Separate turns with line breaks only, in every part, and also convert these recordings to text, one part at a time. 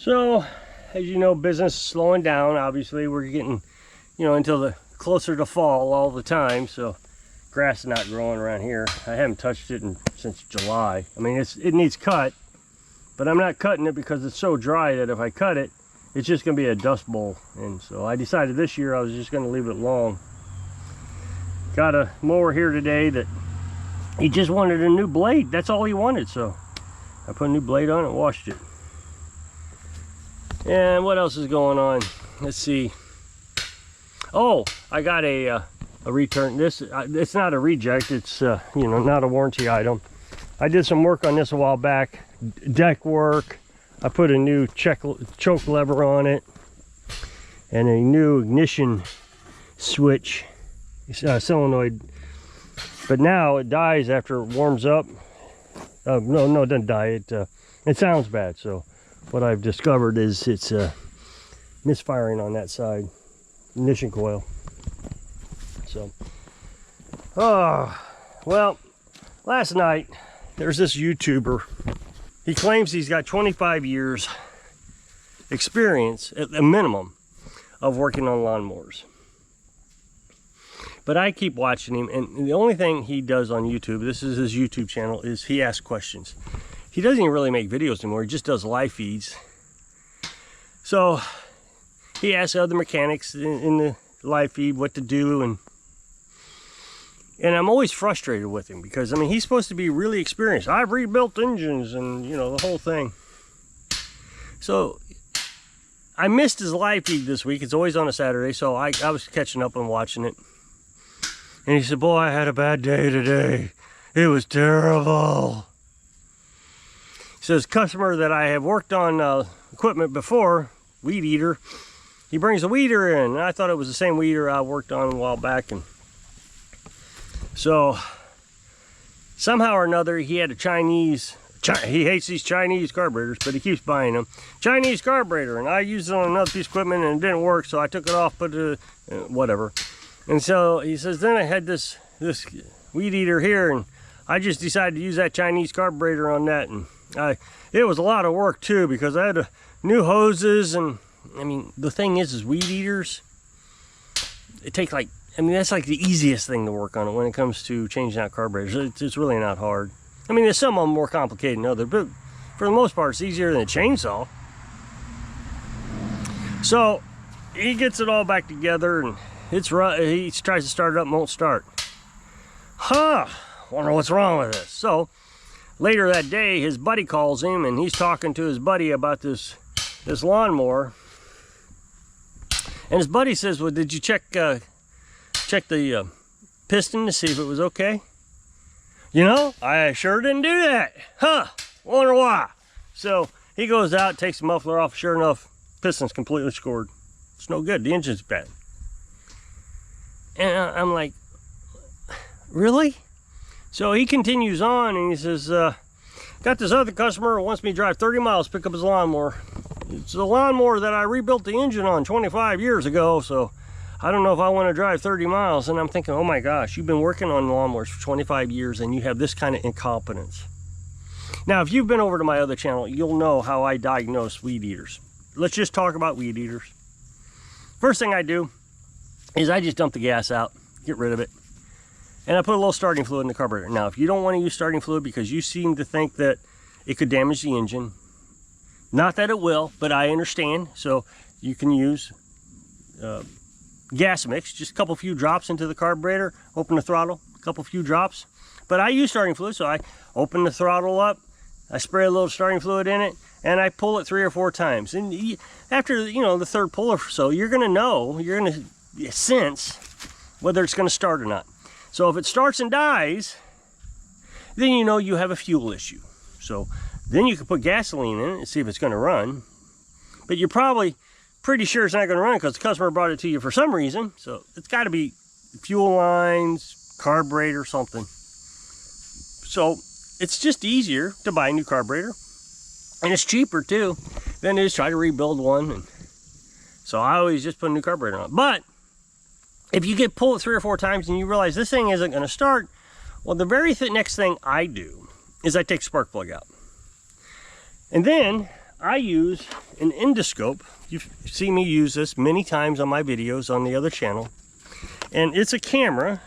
So, as you know, business is slowing down. Obviously, we're getting, until the closer to fall all the time. So, grass is not growing around here. I haven't touched it since July. I mean, it needs cut, but I'm not cutting it because it's so dry that if I cut it, it's just going to be a dust bowl. And so I decided this year I was just going to leave it long. Got a mower here today that he just wanted a new blade. That's all he wanted. So I put a new blade on it and washed it. And what else is going on? Let's see. Oh, I got a return. It's not a reject. It's not a warranty item. I did some work on this a while back. Deck work. I put a new choke lever on it and a new ignition switch, solenoid. But now it dies after it warms up. No, it doesn't die. It sounds bad. So what I've discovered is it's misfiring on that side, ignition coil. So, well, last night there's this YouTuber. He claims he's got 25 years experience at a minimum of working on lawnmowers. But I keep watching him, and the only thing he does on YouTube, this is his YouTube channel, is he asks questions. He doesn't even really make videos anymore. He just does live feeds. So he asks other mechanics in the live feed what to do, and I'm always frustrated with him because, I mean, he's supposed to be really experienced. I've rebuilt engines and, the whole thing. So I missed his live feed this week. It's always on a Saturday, so I was catching up and watching it. And he said, boy, I had a bad day today. It was terrible. He says, customer that I have worked on equipment before, weed eater, he brings a weeder in. And I thought it was the same weeder I worked on a while back. And so somehow or another, he had a he hates these Chinese carburetors, but he keeps buying them. Chinese carburetor, and I used it on another piece of equipment and it didn't work, so I took it off, put it, whatever. And so he says, then I had this weed eater here, and I just decided to use that Chinese carburetor on that, and it was a lot of work too, because I had new hoses, and I mean, the thing is weed eaters, it takes that's like the easiest thing to work on it when it comes to changing out carburetors. It's really not hard. I mean, there's some of them more complicated than others, but for the most part, it's easier than a chainsaw. So he gets it all back together, and he tries to start it up and won't start. Wonder what's wrong with this. So later that day, his buddy calls him, and he's talking to his buddy about this lawnmower. And his buddy says, well, did you check the piston to see if it was okay? I sure didn't do that. Wonder why. So he goes out, takes the muffler off. Sure enough, piston's completely scored. It's no good. The engine's bad. And I'm like, really? So he continues on, and he says, got this other customer who wants me to drive 30 miles to pick up his lawnmower. It's a lawnmower that I rebuilt the engine on 25 years ago, so I don't know if I want to drive 30 miles. And I'm thinking, oh my gosh, you've been working on lawnmowers for 25 years and you have this kind of incompetence. Now, if you've been over to my other channel, you'll know how I diagnose weed eaters. Let's just talk about weed eaters. First thing I do is I just dump the gas out, get rid of it, and I put a little starting fluid in the carburetor. Now, if you don't want to use starting fluid because you seem to think that it could damage the engine, not that it will, but I understand, so you can use gas mix, just a few drops into the carburetor, open the throttle, a few drops. But I use starting fluid, so I open the throttle up, I spray a little starting fluid in it, and I pull it 3 or 4 times. And after, the third pull or so, you're going to sense whether it's going to start or not. So if it starts and dies, then you have a fuel issue. So then you can put gasoline in it and see if it's going to run. But you're probably pretty sure it's not going to run because the customer brought it to you for some reason. So it's got to be fuel lines, carburetor, something. So it's just easier to buy a new carburetor, and it's cheaper too than it is try to rebuild one. And so I always just put a new carburetor on. But if you pull it 3 or 4 times and you realize this thing isn't going to start, well, the very next thing I do is I take the spark plug out. And then I use an endoscope. You've seen me use this many times on my videos on the other channel. And it's a camera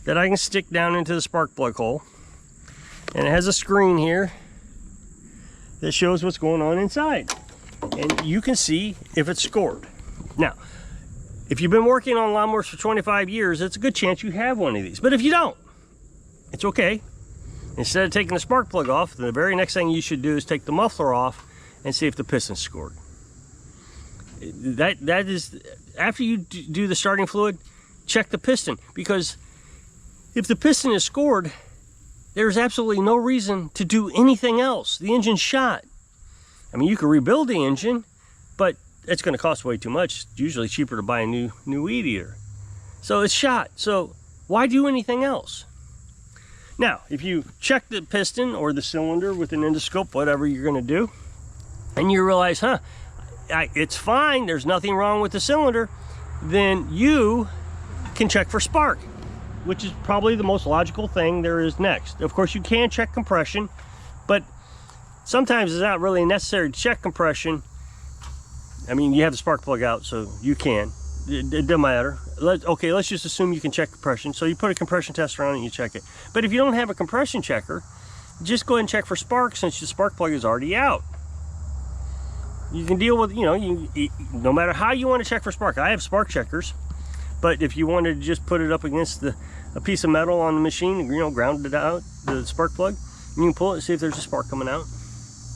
that I can stick down into the spark plug hole. And it has a screen here that shows what's going on inside. And you can see if it's scored. Now, if you've been working on lawnmowers for 25 years, it's a good chance you have one of these. But if you don't, it's okay. Instead of taking the spark plug off, the very next thing you should do is take the muffler off and see if the piston's scored. That is, after you do the starting fluid, check the piston, because if the piston is scored, there's absolutely no reason to do anything else. The engine's shot. I mean, you can rebuild the engine, but it's going to cost way too much. It's usually cheaper to buy a new weed eater. So it's shot. So why do anything else? Now, if you check the piston or the cylinder with an endoscope, whatever you're going to do, and you realize, it's fine, there's nothing wrong with the cylinder, then you can check for spark, which is probably the most logical thing there is next. Of course, you can check compression, but sometimes it's not really necessary to check compression. I mean, you have the spark plug out, so you can. It doesn't matter. Okay, let's just assume you can check compression. So you put a compression tester on it and you check it. But if you don't have a compression checker, just go ahead and check for spark, since the spark plug is already out. You can deal with, no matter how you want to check for spark. I have spark checkers, but if you wanted to just put it up against a piece of metal on the machine, ground it out, the spark plug, you can pull it and see if there's a spark coming out.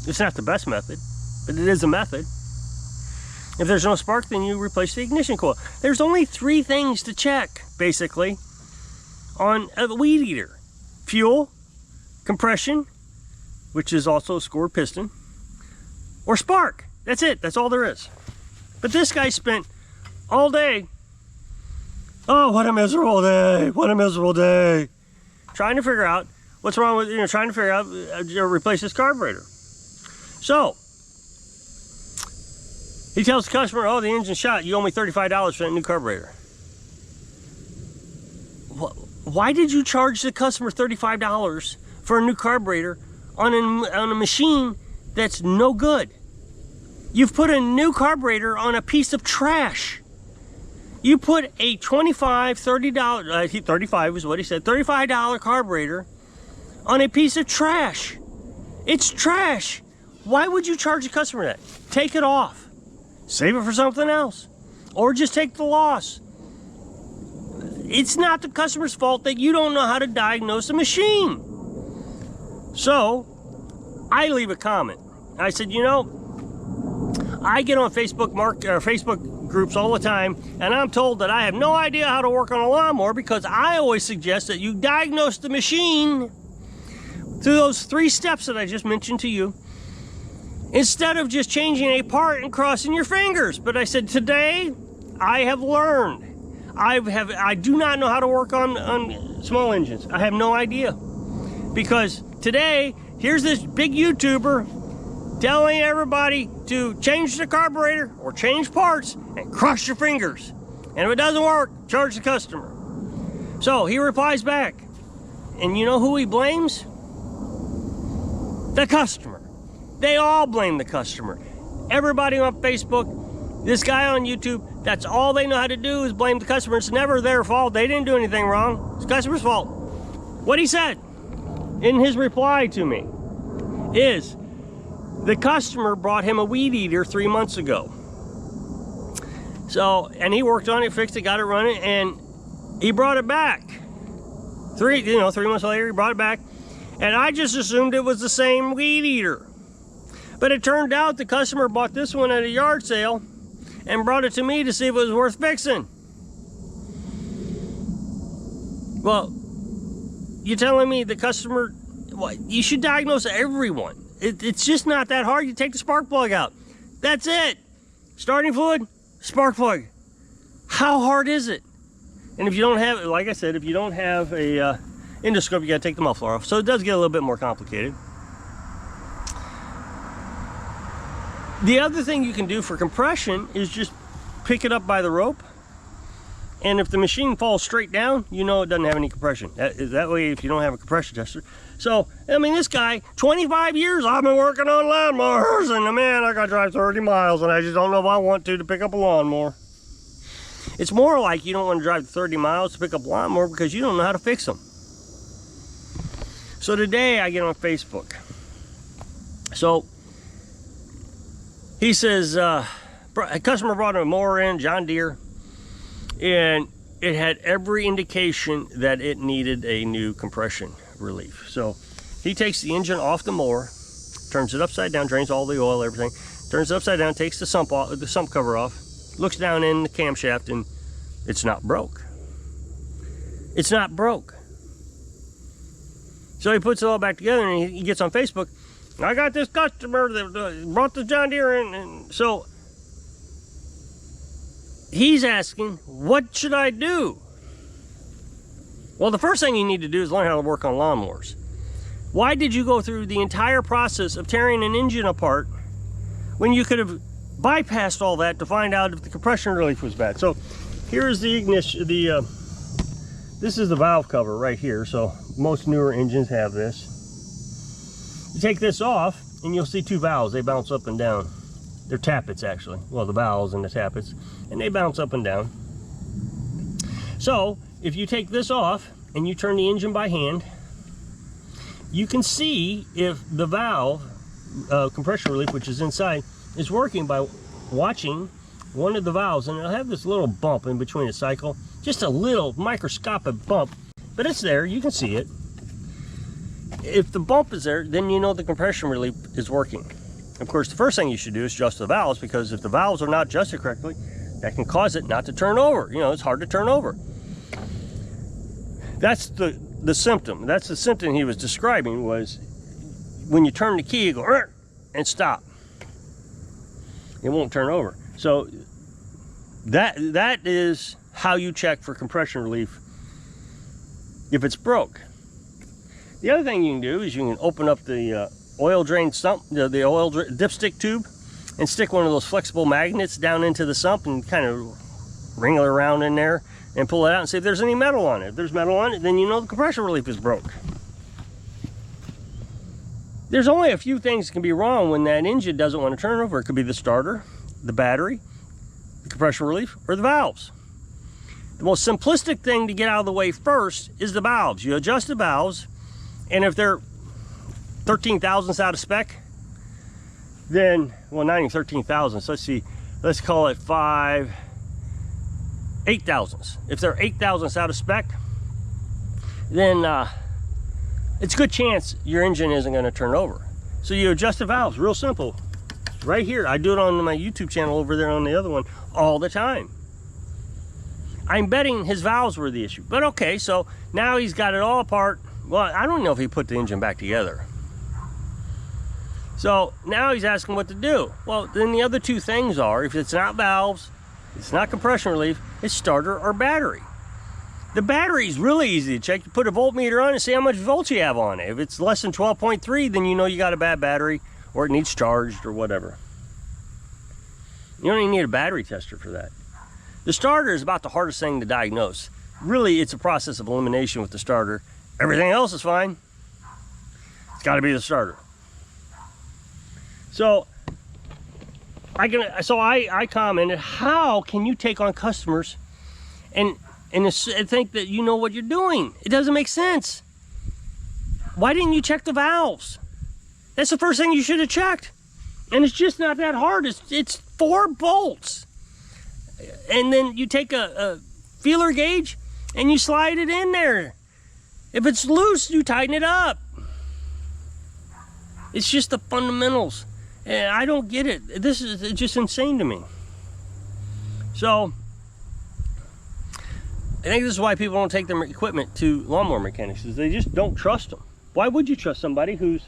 It's not the best method, but it is a method. If there's no spark, then you replace the ignition coil. There's only 3 things to check, basically, on a weed eater. Fuel, compression, which is also a scored piston, or spark. That's it. That's all there is. But this guy spent all day, oh, what a miserable day, what a miserable day, trying to figure out what's wrong with, trying to figure out, replace this carburetor. So, he tells the customer, oh, the engine's shot, you owe me $35 for that new carburetor. Why did you charge the customer $35 for a new carburetor on a machine that's no good? You've put a new carburetor on a piece of trash. You put a $25, $30, 35 is what he said, $35 carburetor on a piece of trash. It's trash. Why would you charge the customer that? Take it off. Save it for something else. Or just take the loss. It's not the customer's fault that you don't know how to diagnose a machine. So, I leave a comment. I said, I get on Facebook groups all the time, and I'm told that I have no idea how to work on a lawnmower, because I always suggest that you diagnose the machine through those 3 steps that I just mentioned to you, instead of just changing a part and crossing your fingers. But I said, today I have learned. I do not know how to work on small engines. I have no idea. Because today, here's this big YouTuber telling everybody to change the carburetor or change parts and cross your fingers. And if it doesn't work, charge the customer. So he replies back. And you know who he blames? The customer. They all blame the customer. Everybody on Facebook, this guy on YouTube, that's all they know how to do is blame the customer. It's never their fault. They didn't do anything wrong. It's the customer's fault. What he said in his reply to me is, the customer brought him a weed eater 3 months ago. So, and he worked on it, fixed it, got it running, and he brought it back. 3 months later, he brought it back, and I just assumed it was the same weed eater. But it turned out the customer bought this one at a yard sale and brought it to me to see if it was worth fixing. Well, you're telling me the customer, you should diagnose everyone. It's just not that hard. You take the spark plug out. That's it. Starting fluid, spark plug. How hard is it? And if you don't have, like I said, if you don't have a endoscope, you gotta take the muffler off. So it does get a little bit more complicated. The other thing you can do for compression is just pick it up by the rope, and if the machine falls straight down, you know it doesn't have any compression. That way, if you don't have a compression tester, So, I mean, this guy, 25 years I've been working on lawnmowers, and man, I gotta drive 30 miles, and I just don't know if I want to pick up a lawnmower. It's more like you don't want to drive 30 miles to pick up a lawnmower because you don't know how to fix them. So today I get on Facebook. So he says, a customer brought a mower in, John Deere, and it had every indication that it needed a new compression relief. So he takes the engine off the mower, turns it upside down, drains all the oil, everything, turns it upside down, takes the sump cover off, looks down in the camshaft, and it's not broke. It's not broke. So he puts it all back together, and he gets on Facebook. I got this customer that brought the John Deere in, and so he's asking, what should I do? Well, the first thing you need to do is learn how to work on lawnmowers. Why did you go through the entire process of tearing an engine apart when you could have bypassed all that to find out if the compression relief was bad? So here's the ignition, this is the valve cover right here. So most newer engines have this. You take this off and you'll see two valves. They bounce up and down. They're tappets actually. Well, the valves and the tappets, and they bounce up and down. So if you take this off and you turn the engine by hand, you can see if the valve compression relief, which is inside, is working by watching one of the valves, and it'll have this little bump in between the cycle, just a little microscopic bump, but it's there, you can see it. If the bump is there, then you know the compression relief is working. Of course, the first thing you should do is adjust the valves, because if the valves are not adjusted correctly, that can cause it not to turn over. You know, it's hard to turn over. That's the symptom. That's the symptom he was describing, was when you turn the key, you go and stop. It won't turn over. So that is how you check for compression relief if it's broke. The other thing you can do is you can open up the oil drain sump, the oil dipstick tube, and stick one of those flexible magnets down into the sump and kind of wriggle it around in there and pull it out and see if there's any metal on it. If there's metal on it, then you know the compression relief is broke. There's only a few things that can be wrong when that engine doesn't want to turn over. It could be the starter, the battery, the compression relief, or the valves. The most simplistic thing to get out of the way first is the valves. You adjust the valves, and if they're 13 thousandths out of spec, then, well, not even 13 thousandths, let's see, let's call it 8 thousandths. If they're 8 thousandths out of spec, then it's a good chance your engine isn't going to turn over. So you adjust the valves, real simple. Right here, I do it on my YouTube channel over there on the other one all the time. I'm betting his valves were the issue. But okay, so now he's got it all apart. Well, I don't know if he put the engine back together. So now he's asking what to do. Well, then the other two things are, if it's not valves, it's not compression relief, it's starter or battery. The battery is really easy to check. You put a voltmeter on and see how much volts you have on it. If it's less than 12.3, then you know you got a bad battery or it needs charged or whatever. You don't even need a battery tester for that. The starter is about the hardest thing to diagnose. Really, it's a process of elimination with the starter. Everything else is fine. It's got to be the starter. So I commented, how can you take on customers and think that you know what you're doing? It doesn't make sense. Why didn't you check the valves? That's the first thing you should have checked. And it's just not that hard. It's 4 bolts. And then you take a feeler gauge and you slide it in there. If it's loose, you tighten it up. It's just the fundamentals. And I don't get it. This is just insane to me. So I think this is why people don't take their equipment to lawnmower mechanics, is they just don't trust them. Why would you trust somebody who's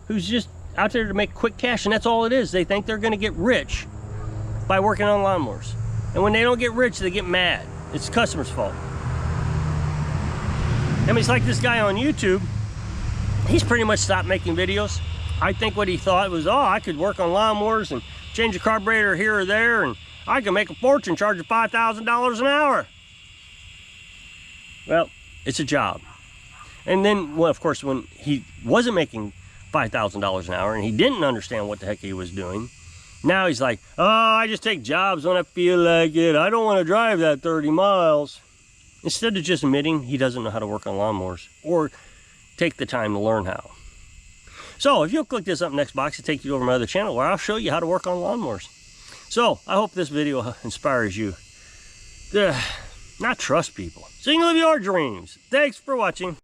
just out there to make quick cash, and that's all it is? They think they're going to get rich by working on lawnmowers. And when they don't get rich, they get mad. It's the customer's fault. I mean, it's like this guy on YouTube. He's pretty much stopped making videos. I think what he thought was, oh, I could work on lawnmowers and change a carburetor here or there, and I can make a fortune charging $5,000 an hour. Well, it's a job. And then, well, of course, when he wasn't making $5,000 an hour and he didn't understand what the heck he was doing, now he's like, oh, I just take jobs when I feel like it. I don't want to drive that 30 miles. Instead of just admitting he doesn't know how to work on lawnmowers or take the time to learn how. So if you'll click this up next box, it'll take you over my other channel where I'll show you how to work on lawnmowers. So I hope this video inspires you to not trust people so you can live your dreams. Thanks for watching.